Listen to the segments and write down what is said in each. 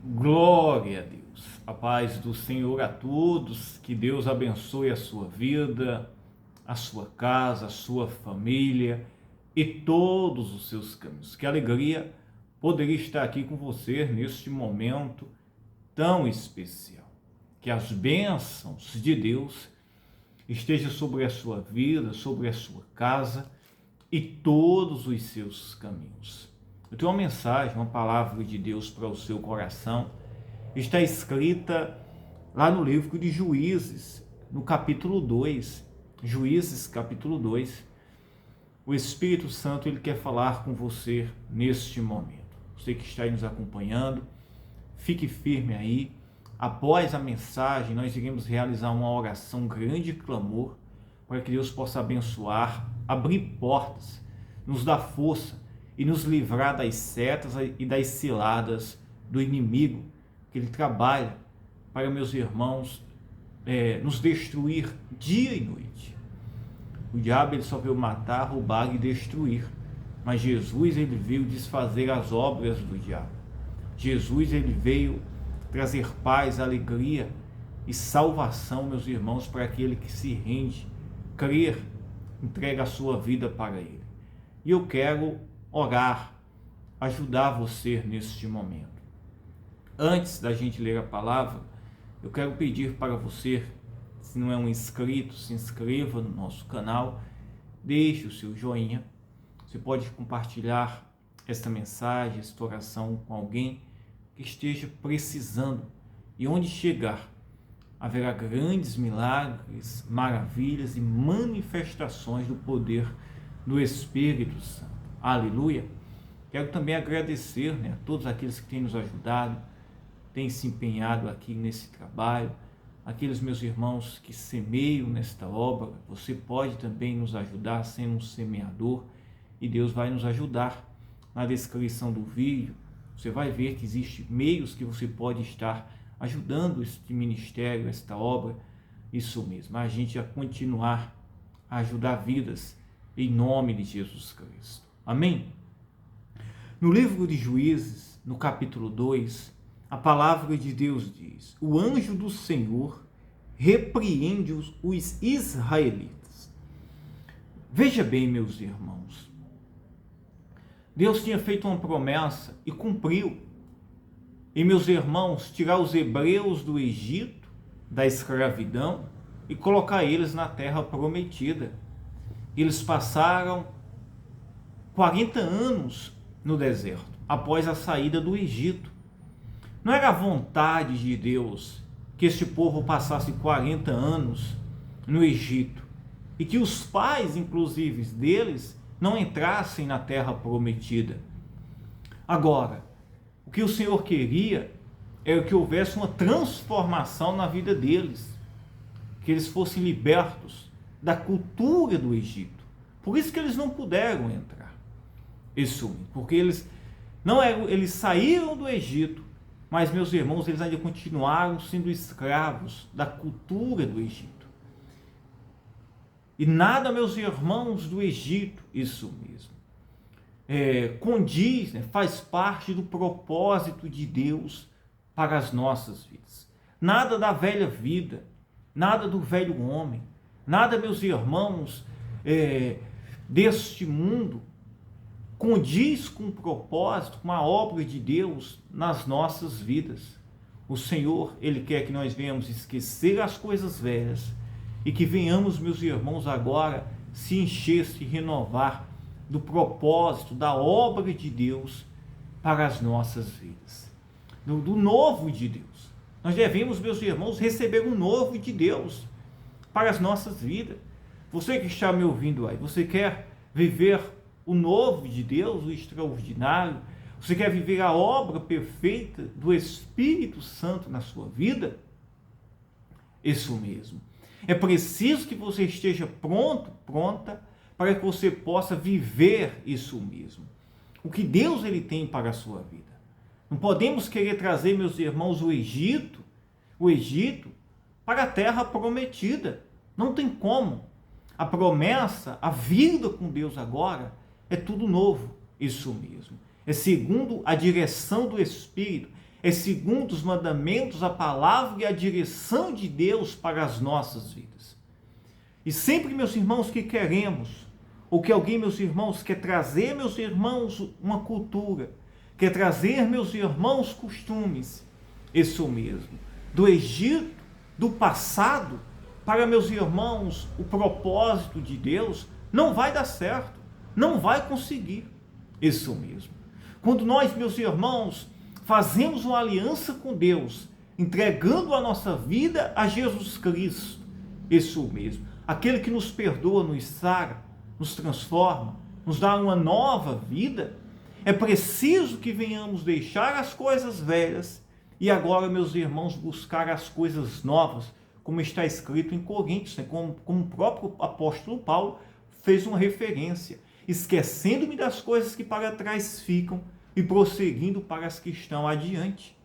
Glória a Deus. A paz do Senhor a todos. Que Deus abençoe a sua vida, a sua casa, a sua família e todos os seus caminhos. Que alegria poder estar aqui com você neste momento tão especial. Que as bênçãos de Deus estejam sobre a sua vida, sobre a sua casa e todos os seus caminhos. Eu tenho uma mensagem, uma palavra de Deus para o seu coração. Está escrita lá no livro de Juízes, no capítulo 2. Juízes, capítulo 2. O Espírito Santo, ele quer falar com você neste momento. Você que está aí nos acompanhando, fique firme aí. Após a mensagem, nós iremos realizar uma oração grande de clamor para que Deus possa abençoar, abrir portas, nos dar força e nos livrar das setas e das ciladas do inimigo, que ele trabalha para, meus irmãos, nos destruir dia e noite. O diabo, ele só veio matar, roubar e destruir, mas Jesus, ele veio desfazer as obras do diabo. Jesus, ele veio trazer paz, alegria e salvação, meus irmãos, para aquele que se rende, crer, entrega a sua vida para ele. E eu quero orar, ajudar você neste momento. Antes da gente ler a palavra, eu quero pedir para você, se não é um inscrito, se inscreva no nosso canal, deixe o seu joinha. Você pode compartilhar esta mensagem, esta oração com alguém que esteja precisando. E onde chegar, haverá grandes milagres, maravilhas e manifestações do poder do Espírito Santo. Aleluia! Quero também agradecer, a todos aqueles que têm nos ajudado, têm se empenhado aqui nesse trabalho, aqueles meus irmãos que semeiam nesta obra. Você pode também nos ajudar sendo um semeador e Deus vai nos ajudar. Na descrição do vídeo, você vai ver que existem meios que você pode estar ajudando este ministério, esta obra, isso mesmo, a gente a continuar a ajudar vidas em nome de Jesus Cristo. Amém? No livro de Juízes, no capítulo 2, a palavra de Deus diz: o anjo do Senhor repreende os israelitas. Veja bem, meus irmãos, Deus tinha feito uma promessa e cumpriu. E, meus irmãos, tirar os hebreus do Egito, da escravidão, e colocar eles na terra prometida. Eles passaram 40 anos no deserto, após a saída do Egito. Não era a vontade de Deus que este povo passasse 40 anos no Egito e que os pais, inclusive, deles não entrassem na terra prometida. Agora, o que o Senhor queria era que houvesse uma transformação na vida deles, que eles fossem libertos da cultura do Egito. Por isso que eles não puderam entrar. Isso, porque eles saíram do Egito, mas, meus irmãos, eles ainda continuaram sendo escravos da cultura do Egito. E nada, meus irmãos, do Egito, isso mesmo, condiz, faz parte do propósito de Deus para as nossas vidas. Nada da velha vida, nada do velho homem, nada, meus irmãos, deste mundo condiz com o propósito, com a obra de Deus nas nossas vidas. O Senhor, ele quer que nós venhamos esquecer as coisas velhas e que venhamos, meus irmãos, agora se encher, se renovar do propósito, da obra de Deus para as nossas vidas. Do novo de Deus. Nós devemos, meus irmãos, receber o novo de Deus para as nossas vidas. Você que está me ouvindo aí, você quer viver o novo de Deus, o extraordinário? Você quer viver a obra perfeita do Espírito Santo na sua vida? Isso mesmo. É preciso que você esteja pronta, para que você possa viver isso mesmo. O que Deus ele tem para a sua vida. Não podemos querer trazer, meus irmãos, o Egito para a terra prometida. Não tem como. A promessa, a vida com Deus agora, é tudo novo. Isso mesmo. É segundo a direção do Espírito. é segundo os mandamentos, a palavra e a direção de Deus para as nossas vidas. E sempre, meus irmãos, que queremos, ou que alguém, meus irmãos, quer trazer, meus irmãos, uma cultura, quer trazer, meus irmãos, costumes, isso mesmo, do Egito, do passado, para, meus irmãos, o propósito de Deus, não vai dar certo, não vai conseguir. Isso mesmo. Quando nós, meus irmãos, fazemos uma aliança com Deus, entregando a nossa vida a Jesus Cristo, isso mesmo, aquele que nos perdoa, nos sara, nos transforma, nos dá uma nova vida, é preciso que venhamos deixar as coisas velhas e agora, meus irmãos, buscar as coisas novas, como está escrito em Coríntios, né? como o próprio apóstolo Paulo fez uma referência, esquecendo-me das coisas que para trás ficam e prosseguindo para as que estão adiante.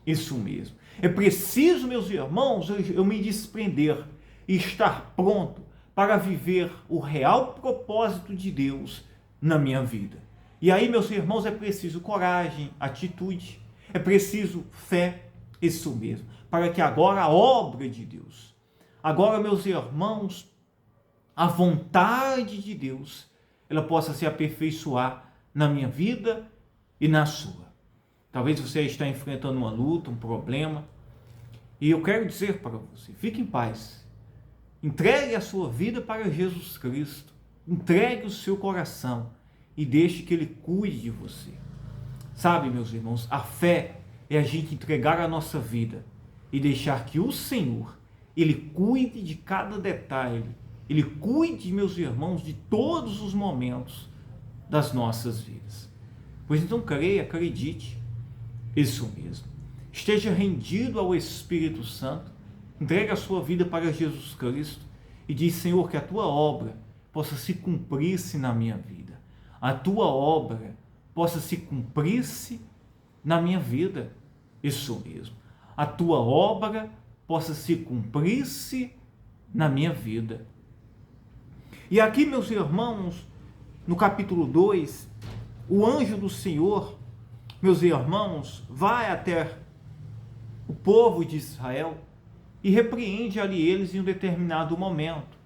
Isso mesmo. É preciso, meus irmãos, eu me desprender e estar pronto para viver o real propósito de Deus na minha vida. E aí, meus irmãos, é preciso coragem, atitude, é preciso fé, isso mesmo, para que agora a obra de Deus, agora, meus irmãos, a vontade de Deus, ela possa se aperfeiçoar na minha vida e na sua. Talvez você está enfrentando uma luta, um problema, e eu quero dizer para você, fique em paz, entregue a sua vida para Jesus Cristo, entregue o seu coração e deixe que Ele cuide de você. Sabe, meus irmãos, a fé é a gente entregar a nossa vida e deixar que o Senhor, Ele cuide de cada detalhe, Ele cuide, meus irmãos, de todos os momentos das nossas vidas. Pois então creia, acredite, isso mesmo. Esteja rendido ao Espírito Santo, entregue a sua vida para Jesus Cristo e diz, Senhor, que a Tua obra possa se cumprir-se na minha vida. A Tua obra possa se cumprir-se na minha vida. Isso mesmo. A Tua obra possa se cumprir-se na minha vida. E aqui, meus irmãos, no capítulo 2, o anjo do Senhor, meus irmãos, vai até o povo de Israel e repreende ali eles em um determinado momento.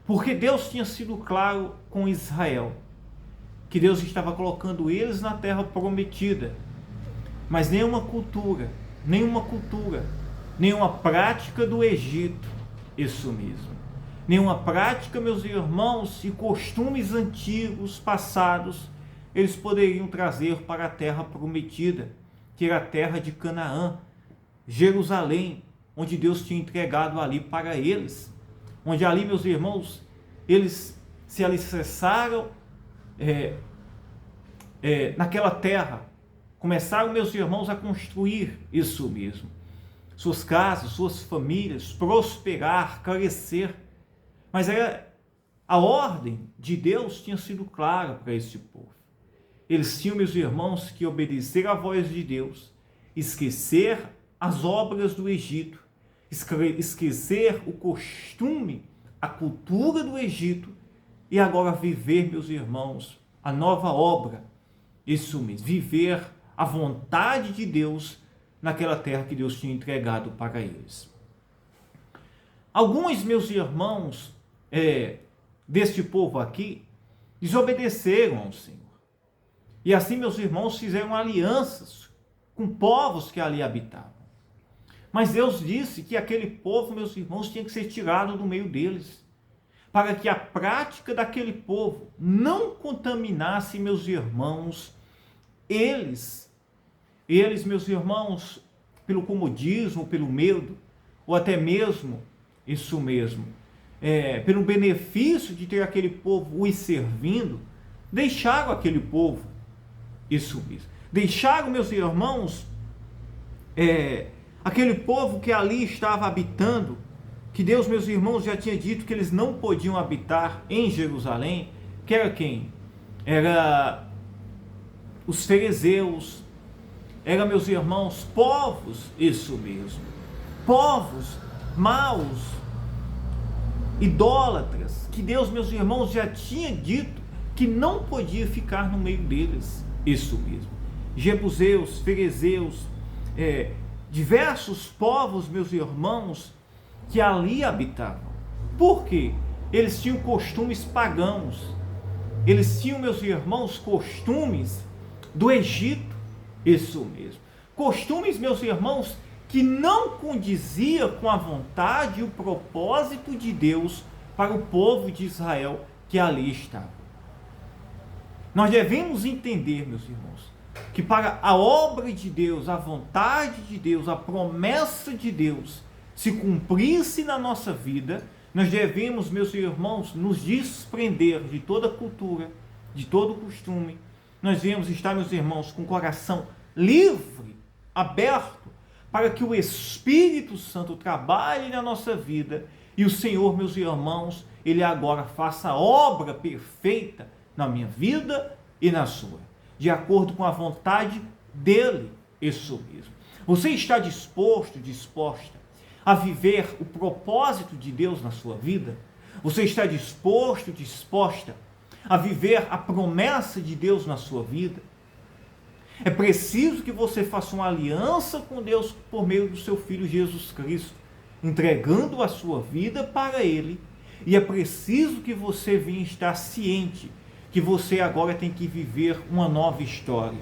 Porque Deus tinha sido claro com Israel, que Deus estava colocando eles na terra prometida, mas nenhuma cultura, nenhuma prática do Egito, isso mesmo, nenhuma prática, meus irmãos, e costumes antigos, passados, eles poderiam trazer para a terra prometida, que era a terra de Canaã, Jerusalém, onde Deus tinha entregado ali para eles, onde ali, meus irmãos, eles se alicerçaram naquela terra, começaram, meus irmãos, a construir isso mesmo, suas casas, suas famílias, prosperar, crescer, mas a ordem de Deus tinha sido clara para esse povo. Eles tinham, meus irmãos, que obedecer à voz de Deus, esquecer as obras do Egito, esquecer o costume, a cultura do Egito e agora viver, meus irmãos, a nova obra, isso mesmo, viver a vontade de Deus naquela terra que Deus tinha entregado para eles. Alguns, meus irmãos, deste povo aqui, desobedeceram ao Senhor. E assim, meus irmãos, fizeram alianças com povos que ali habitavam. Mas Deus disse que aquele povo, meus irmãos, tinha que ser tirado do meio deles, para que a prática daquele povo não contaminasse, meus irmãos, eles, meus irmãos, pelo comodismo, pelo medo, ou até mesmo, isso mesmo, pelo benefício de ter aquele povo os servindo, deixaram aquele povo, isso mesmo, deixaram, meus irmãos, aquele povo que ali estava habitando, que Deus, meus irmãos, já tinha dito que eles não podiam habitar em Jerusalém, que era quem? Era os fariseus, era, meus irmãos, povos, isso mesmo, povos maus, idólatras, que Deus, meus irmãos, já tinha dito que não podia ficar no meio deles, isso mesmo, jebuseus, fariseus, diversos povos, meus irmãos, que ali habitavam. Por quê? Eles tinham costumes pagãos. Eles tinham, meus irmãos, costumes do Egito. Isso mesmo. Costumes, meus irmãos, que não condizia com a vontade e o propósito de Deus para o povo de Israel que ali estava. Nós devemos entender, meus irmãos, que para a obra de Deus, a vontade de Deus, a promessa de Deus se cumprisse na nossa vida, nós devemos, meus irmãos, nos desprender de toda cultura, de todo costume. Nós devemos estar, meus irmãos, com o coração livre, aberto, para que o Espírito Santo trabalhe na nossa vida e o Senhor, meus irmãos, Ele agora faça a obra perfeita na minha vida e na sua, de acordo com a vontade dEle, isso mesmo. Você está disposto, disposta a viver o propósito de Deus na sua vida? Você está disposto, disposta a viver a promessa de Deus na sua vida? É preciso que você faça uma aliança com Deus por meio do seu Filho Jesus Cristo, entregando a sua vida para Ele. E é preciso que você venha estar ciente que você agora tem que viver uma nova história,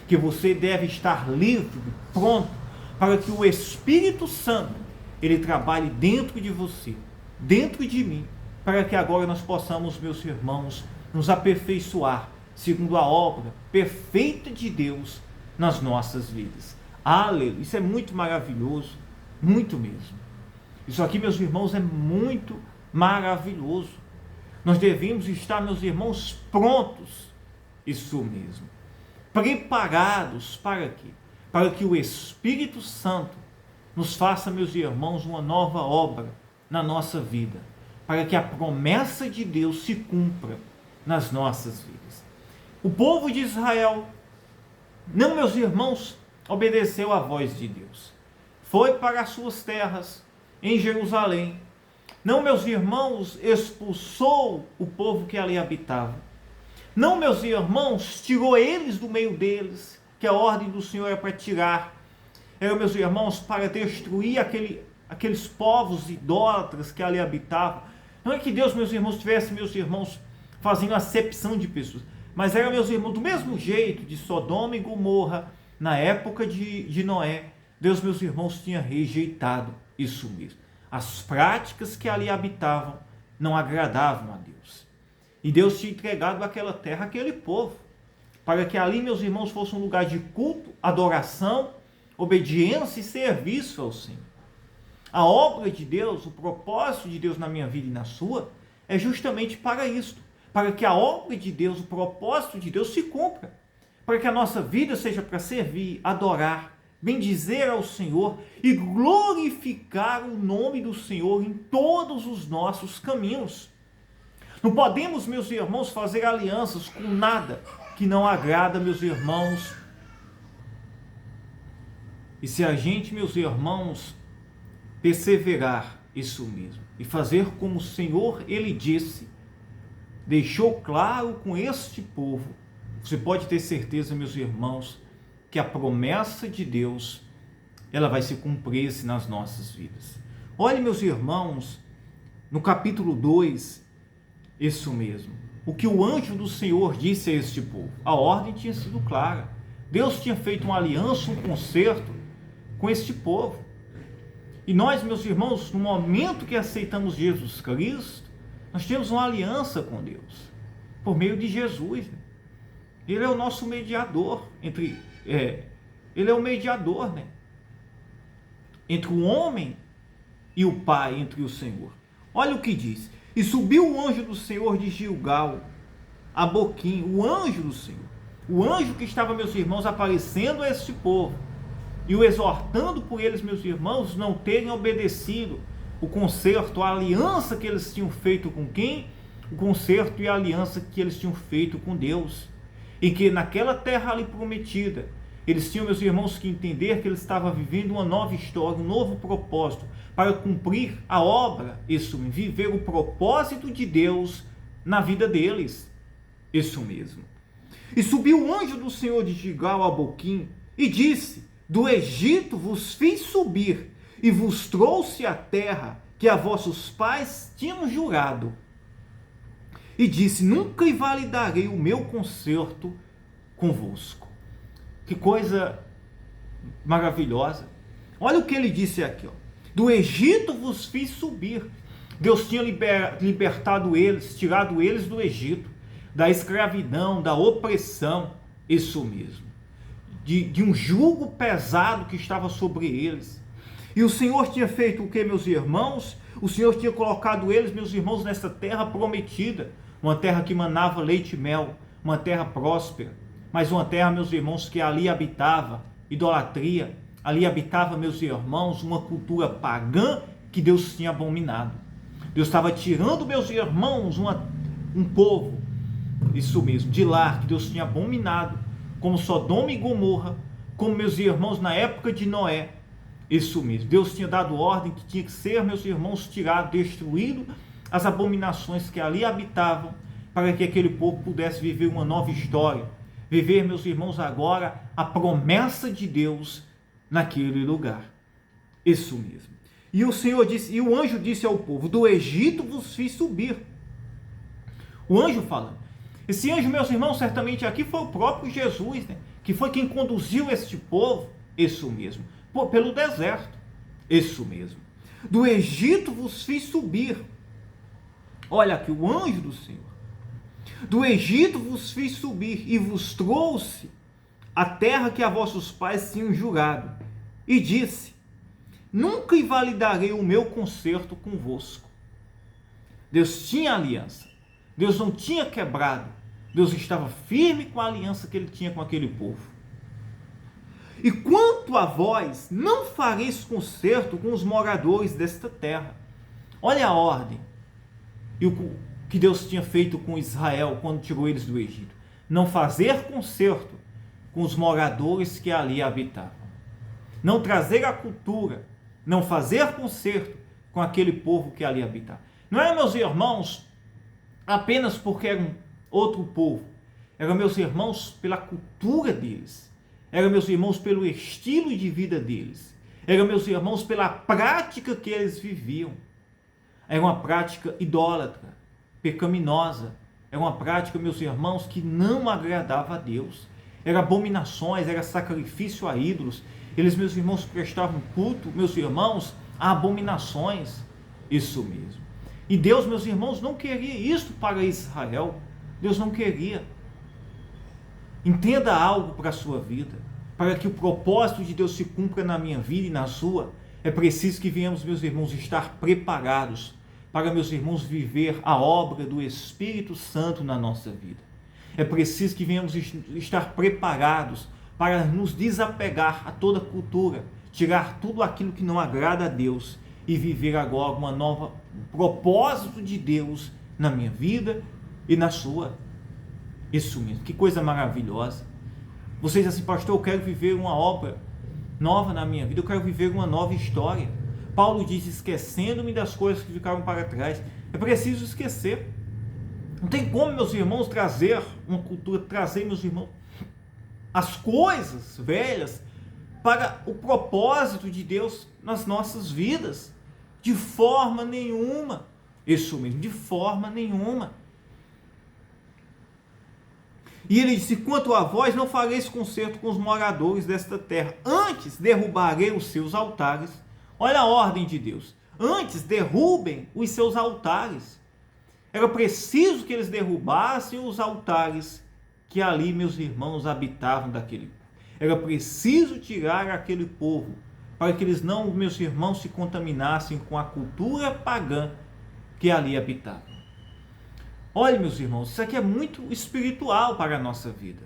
que você deve estar livre, pronto, para que o Espírito Santo, Ele trabalhe dentro de você, dentro de mim, para que agora nós possamos, meus irmãos, nos aperfeiçoar, segundo a obra perfeita de Deus nas nossas vidas. Aleluia! Isso é muito maravilhoso, muito mesmo. Isso aqui, meus irmãos, é muito maravilhoso. Nós devemos estar, meus irmãos, prontos, isso mesmo, preparados para quê? Para que o Espírito Santo nos faça, meus irmãos, uma nova obra na nossa vida, para que a promessa de Deus se cumpra nas nossas vidas. O povo de Israel, não, meus irmãos, obedeceu à voz de Deus. Foi para as suas terras, em Jerusalém. Não, meus irmãos, expulsou o povo que ali habitava. Não, meus irmãos, tirou eles do meio deles, que a ordem do Senhor é para tirar. Era, meus irmãos, para destruir aqueles povos idólatras que ali habitavam. Não é que Deus, meus irmãos, tivesse, meus irmãos, fazendo acepção de pessoas. Mas era, meus irmãos, do mesmo jeito de Sodoma e Gomorra, na época de Noé, Deus, meus irmãos, tinha rejeitado isso mesmo. As práticas que ali habitavam não agradavam a Deus. E Deus tinha entregado aquela terra àquele povo, para que ali, meus irmãos, fosse um lugar de culto, adoração, obediência e serviço ao Senhor. A obra de Deus, o propósito de Deus na minha vida e na sua, é justamente para isto, para que a obra de Deus, o propósito de Deus se cumpra, para que a nossa vida seja para servir, adorar, bendizer ao Senhor e glorificar o nome do Senhor em todos os nossos caminhos. Não podemos, meus irmãos, fazer alianças com nada que não agrada, meus irmãos. E se a gente, meus irmãos, perseverar isso mesmo e fazer como o Senhor, Ele disse, deixou claro com este povo, você pode ter certeza, meus irmãos, que a promessa de Deus, ela vai se cumprir nas nossas vidas. Olhe, meus irmãos, no capítulo 2, isso mesmo, o que o anjo do Senhor disse a este povo. A ordem tinha sido clara. Deus tinha feito uma aliança, um concerto com este povo. E nós, meus irmãos, no momento que aceitamos Jesus Cristo, nós temos uma aliança com Deus, por meio de Jesus. Ele é o nosso mediador Ele é o mediador, entre o homem e o Pai, entre o Senhor. Olha o que diz. E subiu o anjo do Senhor de Gilgal a Boquim, o anjo do Senhor. O anjo que estava, meus irmãos, aparecendo a este povo e o exortando por eles, meus irmãos, não terem obedecido o concerto, a aliança que eles tinham feito com quem? O concerto e a aliança que eles tinham feito com Deus. E que naquela terra ali prometida, eles tinham, meus irmãos, que entender que eles estavam vivendo uma nova história, um novo propósito, para cumprir a obra, isso, viver o propósito de Deus na vida deles. Isso mesmo. E subiu o anjo do Senhor de Gilgal a Boquim e disse, do Egito vos fiz subir e vos trouxe a terra que a vossos pais tinham jurado. E disse: nunca invalidarei o meu concerto convosco. Que coisa maravilhosa. Olha o que ele disse aqui, ó. Do Egito vos fiz subir. Deus tinha libertado eles, tirado eles do Egito, da escravidão, da opressão, isso mesmo, de um jugo pesado que estava sobre eles. E o Senhor tinha feito o que, meus irmãos? O Senhor tinha colocado eles, meus irmãos, nessa terra prometida, uma terra que manava leite e mel, uma terra próspera, mas uma terra, meus irmãos, que ali habitava idolatria, ali habitava, meus irmãos, uma cultura pagã que Deus tinha abominado. Deus estava tirando, meus irmãos, um povo, isso mesmo, de lá, que Deus tinha abominado, como Sodoma e Gomorra, como, meus irmãos, na época de Noé, isso mesmo. Deus tinha dado ordem que tinha que ser, meus irmãos, tirado, destruído as abominações que ali habitavam, para que aquele povo pudesse viver uma nova história, viver, meus irmãos, agora a promessa de Deus naquele lugar. Isso mesmo. E o Senhor disse, e o anjo disse ao povo: do Egito vos fiz subir. O anjo falando. Esse anjo, meus irmãos, certamente aqui foi o próprio Jesus, né? Que foi quem conduziu este povo, isso mesmo, pelo deserto, isso mesmo. Do Egito vos fiz subir. Olha aqui, o anjo do Senhor. Do Egito vos fiz subir e vos trouxe a terra que a vossos pais tinham jurado. E disse: nunca invalidarei o meu concerto convosco. Deus tinha aliança. Deus não tinha quebrado. Deus estava firme com a aliança que ele tinha com aquele povo. E quanto a vós, não fareis concerto com os moradores desta terra. Olha a ordem. E o que Deus tinha feito com Israel quando tirou eles do Egito. Não fazer concerto com os moradores que ali habitavam. Não trazer a cultura. Não fazer concerto com aquele povo que ali habitava. Não é, meus irmãos, apenas porque era um outro povo. Era, meus irmãos, pela cultura deles. Era, meus irmãos, pelo estilo de vida deles. Era, meus irmãos, pela prática que eles viviam. Era uma prática idólatra, pecaminosa. Era uma prática, meus irmãos, que não agradava a Deus. Era abominações, era sacrifício a ídolos. Eles, meus irmãos, prestavam culto, meus irmãos, a abominações. Isso mesmo. E Deus, meus irmãos, não queria isso para Israel. Deus não queria. Entenda algo para a sua vida. Para que o propósito de Deus se cumpra na minha vida e na sua, é preciso que venhamos, meus irmãos, estar preparados para, meus irmãos, viver a obra do Espírito Santo na nossa vida. É preciso que venhamos estar preparados para nos desapegar a toda cultura, tirar tudo aquilo que não agrada a Deus e viver agora uma nova propósito de Deus na minha vida e na sua. Isso mesmo, que coisa maravilhosa. Vocês dizem assim: pastor, eu quero viver uma obra nova na minha vida, eu quero viver uma nova história. Paulo diz: esquecendo-me das coisas que ficaram para trás. É preciso esquecer. Não tem como, meus irmãos, trazer uma cultura, trazer, meus irmãos, as coisas velhas para o propósito de Deus nas nossas vidas. De forma nenhuma. Isso mesmo, de forma nenhuma. E ele disse: quanto a vós, não fareis concerto com os moradores desta terra. Antes derrubarei os seus altares. Olha a ordem de Deus. Antes derrubem os seus altares. Era preciso que eles derrubassem os altares que ali, meus irmãos, habitavam daquele povo. Era preciso tirar aquele povo, para que eles não, meus irmãos, se contaminassem com a cultura pagã que ali habitava. Olha, meus irmãos, isso aqui é muito espiritual para a nossa vida.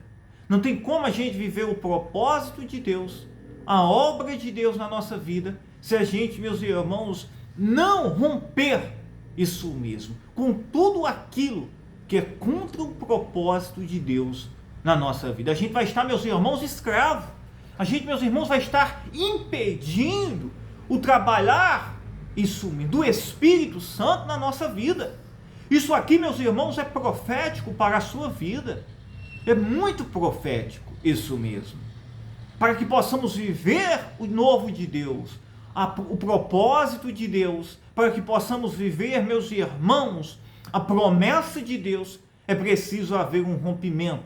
Não tem como a gente viver o propósito de Deus, a obra de Deus na nossa vida, se a gente, meus irmãos, não romper isso mesmo, com tudo aquilo que é contra o propósito de Deus na nossa vida. A gente vai estar, meus irmãos, escravo. A gente, meus irmãos, vai estar impedindo o trabalhar isso mesmo, do Espírito Santo na nossa vida. Isso aqui, meus irmãos, é profético para a sua vida. É muito profético, isso mesmo. para que possamos viver o novo de Deus, o propósito de Deus, para que possamos viver, meus irmãos, a promessa de Deus, é preciso haver um rompimento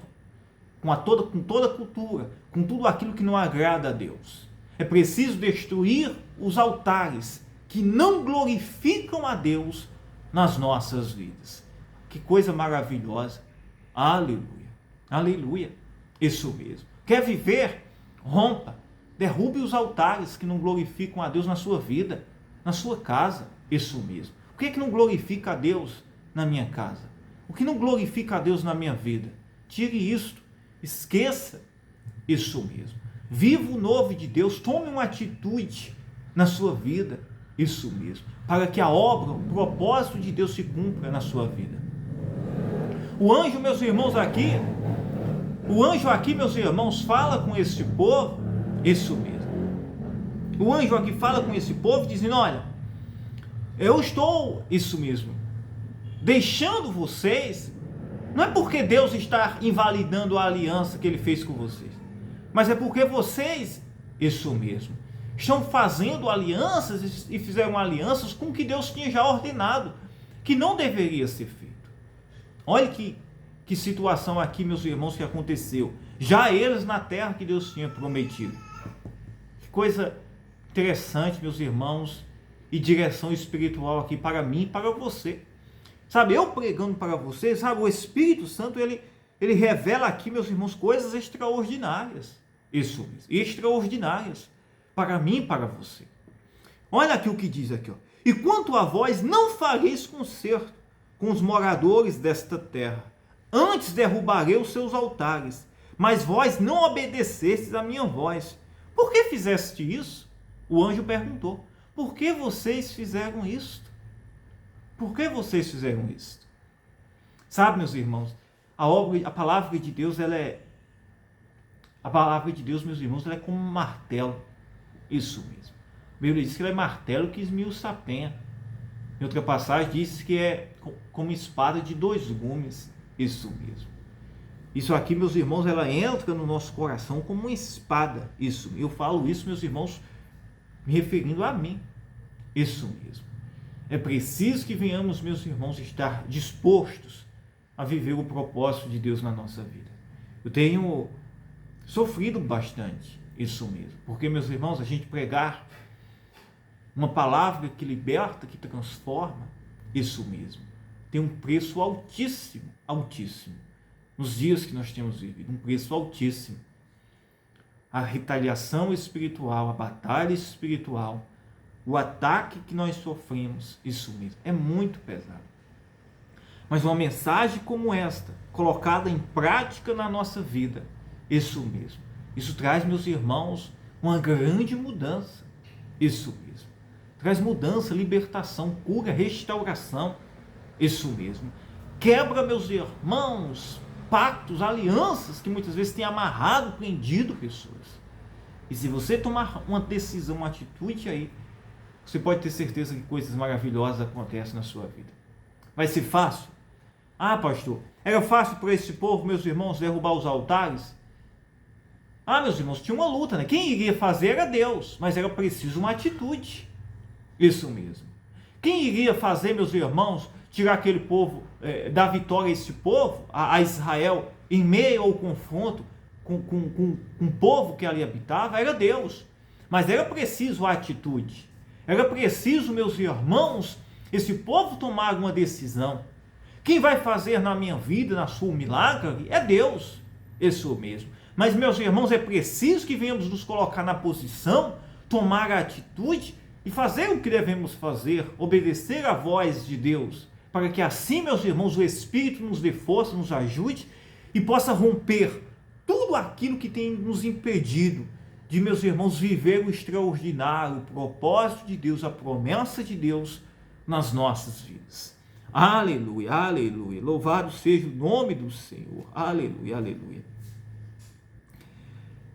com toda a cultura, com tudo aquilo que não agrada a Deus. É preciso destruir os altares que não glorificam a Deus nas nossas vidas. Que coisa maravilhosa. Aleluia. Aleluia. Isso mesmo. Quer viver? Rompa. Derrube os altares que não glorificam a Deus na sua vida, na sua casa. Isso mesmo. O que é que não glorifica a Deus na minha casa? O que não glorifica a Deus na minha vida? Tire isto. Esqueça. Isso mesmo. Viva o novo de Deus. Tome uma atitude na sua vida. Isso mesmo. Para que a obra, o propósito de Deus se cumpra na sua vida. O anjo, meus irmãos, meus irmãos, fala com esse povo. Isso mesmo. O anjo aqui fala com esse povo, dizendo: olha, eu estou, isso mesmo, deixando vocês, não é porque Deus está invalidando a aliança que Ele fez com vocês, mas é porque vocês, isso mesmo, estão fazendo alianças e fizeram alianças com o que Deus tinha já ordenado, que não deveria ser feito. Olha que situação aqui, meus irmãos, que aconteceu. Já eles na terra que Deus tinha prometido. Que coisa interessante, meus irmãos, e direção espiritual aqui para mim e para você. Sabe, eu pregando para vocês, sabe, o Espírito Santo, ele revela aqui, meus irmãos, coisas extraordinárias. Isso mesmo, extraordinárias. Para mim e para você. Olha aqui o que diz aqui, ó. E quanto a vós, não fareis concerto com os moradores desta terra. Antes derrubarei os seus altares, mas vós não obedecestes a minha voz. Por que fizeste isso? O anjo perguntou. Por que vocês fizeram isto? Por que vocês fizeram isto? Sabe, meus irmãos, a palavra de Deus, a palavra de Deus, meus irmãos, ela é como um martelo. Isso mesmo. A Bíblia diz que ela é martelo que esmiuça a penha. Em outra passagem diz que é como espada de 2 gumes. Isso mesmo. Isso aqui, meus irmãos, ela entra no nosso coração como uma espada. Isso. Eu falo isso, meus irmãos, me referindo a mim. Isso mesmo. É preciso que venhamos, meus irmãos, estar dispostos a viver o propósito de Deus na nossa vida. Eu tenho sofrido bastante. Isso mesmo. Porque, meus irmãos, a gente pregar uma palavra que liberta, que transforma, isso mesmo, tem um preço altíssimo, altíssimo. Nos dias que nós temos vivido, um preço altíssimo. A retaliação espiritual, a batalha espiritual, o ataque que nós sofremos, isso mesmo, é muito pesado. Mas uma mensagem como esta, colocada em prática na nossa vida, isso mesmo, isso traz, meus irmãos, uma grande mudança. Isso mesmo. Traz mudança, libertação, cura, restauração. Isso mesmo. Quebra, meus irmãos, pactos, alianças que muitas vezes têm amarrado, prendido pessoas. E se você tomar uma decisão, uma atitude aí, você pode ter certeza que coisas maravilhosas acontecem na sua vida. Vai ser fácil? Ah, pastor, era fácil para esse povo, meus irmãos, derrubar os altares? Ah, meus irmãos, tinha uma luta, né? Quem iria fazer era Deus, mas era preciso uma atitude. Isso mesmo. Quem iria fazer, meus irmãos, tirar aquele povo, dar vitória a esse povo, a Israel, em meio ao confronto com o povo que ali habitava, era Deus. Mas era preciso a atitude. Era preciso, meus irmãos, esse povo tomar uma decisão. Quem vai fazer na minha vida, na sua milagre, é Deus. Isso mesmo. Mas, meus irmãos, é preciso que venhamos nos colocar na posição, tomar a atitude e fazer o que devemos fazer, obedecer à voz de Deus, para que assim, meus irmãos, o Espírito nos dê força, nos ajude e possa romper tudo aquilo que tem nos impedido de, meus irmãos, viver o extraordinário, o propósito de Deus, a promessa de Deus nas nossas vidas. Aleluia, aleluia. Louvado seja o nome do Senhor. Aleluia, aleluia.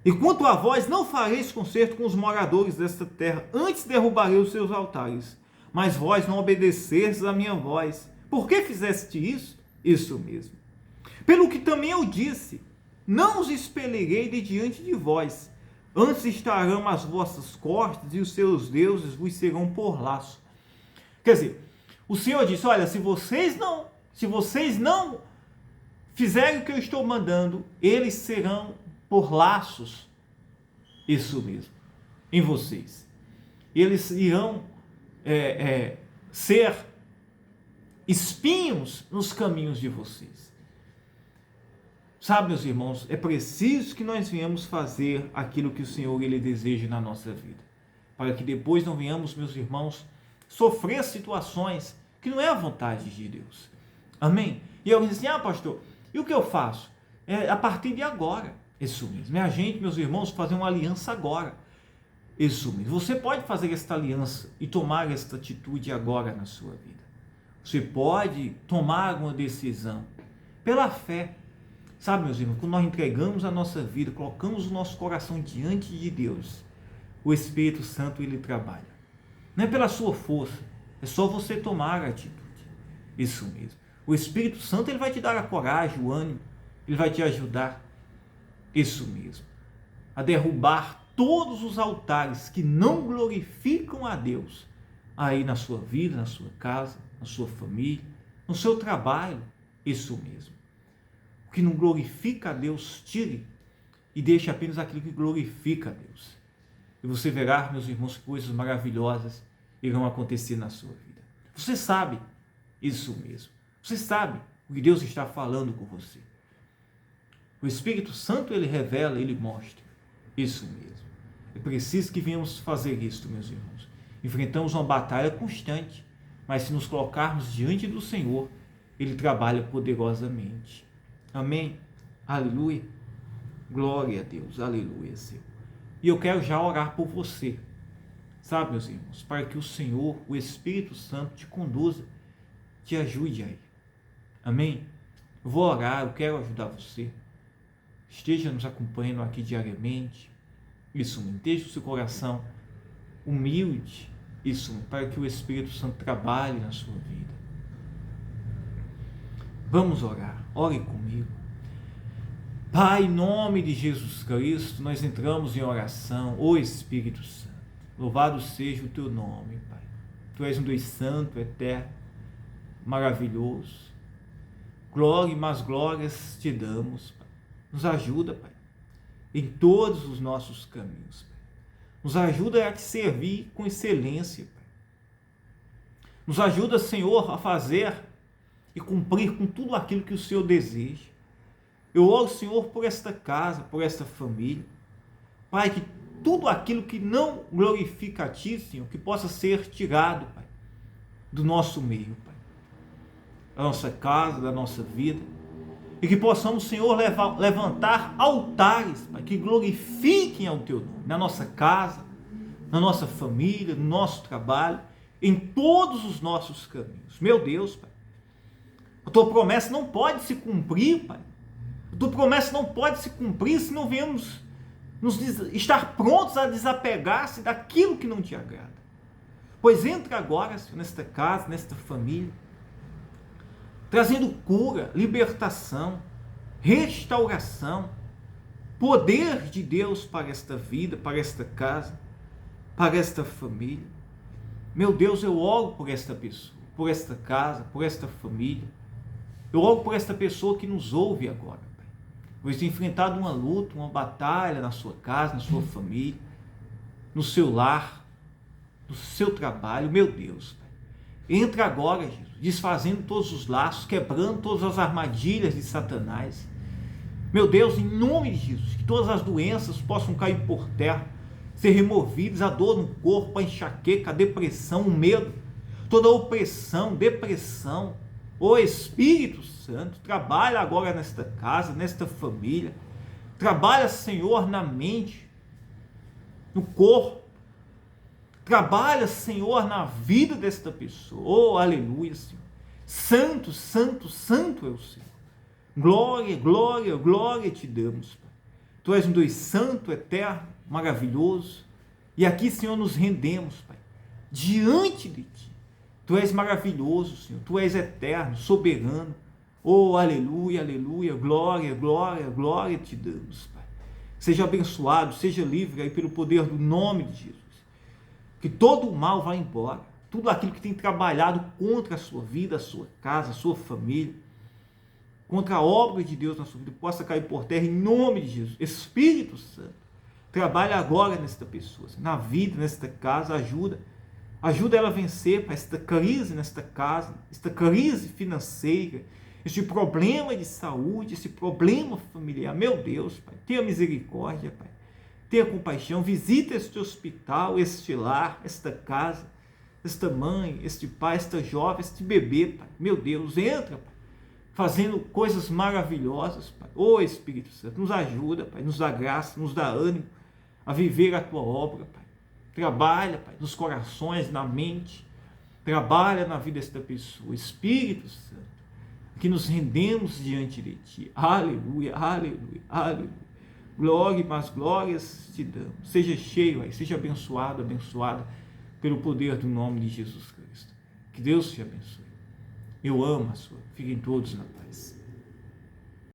E quanto a vós, não fareis concerto com os moradores desta terra, antes derrubarei os seus altares. Mas vós não obedecestes a minha voz. Por que fizeste isso? Isso mesmo. Pelo que também eu disse, não os expelirei de diante de vós, Antes estarão as vossas costas e os seus deuses vos serão por laço. Quer dizer, o Senhor disse, olha, se vocês não fizerem o que eu estou mandando, eles serão por laços, isso mesmo, em vocês. Eles irão ser espinhos nos caminhos de vocês. Sabe, meus irmãos, é preciso que nós venhamos fazer aquilo que o Senhor ele deseja na nossa vida, para que depois não venhamos, meus irmãos, sofrer situações que não é a vontade de Deus. Amém? E eu disse assim, pastor, e o que eu faço? A partir de agora. Isso mesmo. É a gente, meus irmãos, fazer uma aliança agora. Isso mesmo. Você pode fazer esta aliança e tomar esta atitude agora na sua vida. Você pode tomar uma decisão pela fé. Sabe, meus irmãos, quando nós entregamos a nossa vida, colocamos o nosso coração diante de Deus, o Espírito Santo ele trabalha. Não é pela sua força, é só você tomar a atitude. Isso mesmo. O Espírito Santo ele vai te dar a coragem, o ânimo, ele vai te ajudar. Isso mesmo. A derrubar todos os altares que não glorificam a Deus aí na sua vida, na sua casa, na sua família, no seu trabalho. Isso mesmo. O que não glorifica a Deus, tire e deixe apenas aquilo que glorifica a Deus. E você verá, meus irmãos, coisas maravilhosas irão acontecer na sua vida. Você sabe isso mesmo. Você sabe o que Deus está falando com você. O Espírito Santo, ele revela, ele mostra. Isso mesmo. É preciso que venhamos fazer isso, meus irmãos. Enfrentamos uma batalha constante, mas se nos colocarmos diante do Senhor, ele trabalha poderosamente. Amém? Aleluia. Glória a Deus. Aleluia, Senhor. E eu quero já orar por você. Sabe, meus irmãos, para que o Senhor, o Espírito Santo, te conduza, te ajude aí. Amém? Eu vou orar, eu quero ajudar você. Esteja nos acompanhando aqui diariamente. Isso, deixe o seu coração humilde. Isso, para que o Espírito Santo trabalhe na sua vida. Vamos orar. Ore comigo. Pai, em nome de Jesus Cristo, nós entramos em oração. Ó Espírito Santo, louvado seja o teu nome, Pai. Tu és um Deus santo, eterno, maravilhoso. Glória e mais glórias te damos, Pai. Nos ajuda, Pai, em todos os nossos caminhos, Pai. Nos ajuda a te servir com excelência, Pai. Nos ajuda, Senhor, a fazer e cumprir com tudo aquilo que o Senhor deseja. Eu oro, Senhor, por esta casa, por esta família. Pai, que tudo aquilo que não glorifica a Ti, Senhor, que possa ser tirado, Pai, do nosso meio, Pai. Da nossa casa, da nossa vida. E que possamos, Senhor, levantar altares, Pai, que glorifiquem ao Teu nome. Na nossa casa, na nossa família, no nosso trabalho, em todos os nossos caminhos. Meu Deus, Pai. A Tua promessa não pode se cumprir, Pai. A Tua promessa não pode se cumprir se não venhamos estar prontos a desapegar-se daquilo que não Te agrada. Pois entra agora, Senhor, nesta casa, nesta família, trazendo cura, libertação, restauração, poder de Deus para esta vida, para esta casa, para esta família. Meu Deus, eu oro por esta pessoa, por esta casa, por esta família. Eu oro por esta pessoa que nos ouve agora, Pai. Pois tem enfrentado uma luta, uma batalha na sua casa, na sua família, no seu lar, no seu trabalho. Meu Deus, Pai. Entra agora, Jesus, desfazendo todos os laços, quebrando todas as armadilhas de Satanás. Meu Deus, em nome de Jesus, que todas as doenças possam cair por terra, ser removidas, a dor no corpo, a enxaqueca, a depressão, o medo, toda a opressão, depressão. Ó Espírito Santo, trabalha agora nesta casa, nesta família. Trabalha, Senhor, na mente, no corpo. Trabalha, Senhor, na vida desta pessoa. Oh, aleluia, Senhor. Santo, santo, santo é o Senhor. Glória, glória, glória te damos, Pai. Tu és um Deus santo, eterno, maravilhoso. E aqui, Senhor, nos rendemos, Pai, diante de Ti. Tu és maravilhoso, Senhor. Tu és eterno, soberano. Oh, aleluia, aleluia. Glória, glória, glória te damos, Pai. Seja abençoado, seja livre aí pelo poder do nome de Jesus. Que todo o mal vá embora. Tudo aquilo que tem trabalhado contra a sua vida, a sua casa, a sua família, contra a obra de Deus na sua vida, possa cair por terra em nome de Jesus. Espírito Santo, trabalha agora nesta pessoa, na vida, nesta casa, ajuda ela a vencer, Pai, esta crise nesta casa, esta crise financeira, este problema de saúde, esse problema familiar. Meu Deus, Pai, tenha misericórdia, Pai, tenha compaixão, visita este hospital, este lar, esta casa, esta mãe, este pai, esta jovem, este bebê, Pai. Meu Deus, entra, Pai, fazendo coisas maravilhosas, Pai. Ô Espírito Santo, nos ajuda, Pai, nos dá graça, nos dá ânimo a viver a Tua obra, Pai. Trabalha, Pai, nos corações, na mente, trabalha na vida desta pessoa. Espírito Santo, que nos rendemos diante de Ti. Aleluia, aleluia, aleluia. Glória, mas glórias te damos. Seja cheio aí, seja abençoado, abençoada pelo poder do nome de Jesus Cristo. Que Deus te abençoe. Eu amo a sua. Fiquem todos na paz.